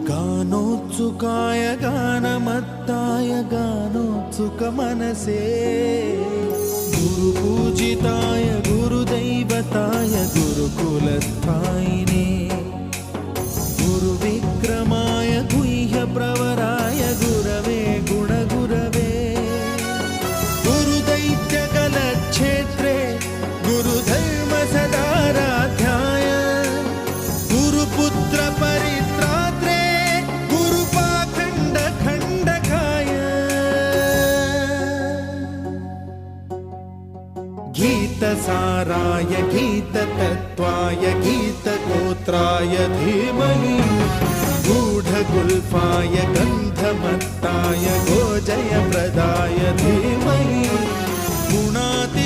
गानोत्सुकाय गानमत्ताय गानोत्सुकमनसे गुरुपूजिताय गुरुदैवताय गुरुकुलस्थायिने गुरुविक्रमाय गुह्यप्रवराय गुरवे गुणगुरवे गुरुदैत्यकलक्षेत्रे गुरुधर्मसदाराध्याय गुरुपुत्र परित्रात्रे गुरुपाखण्डखण्डकाय गीतसाराय गीततत्त्वाय गीतगोत्राय धीमहि गूढगुल्फाय गन्धमत्ताय गोजयप्रदाय धीमहि गुणाति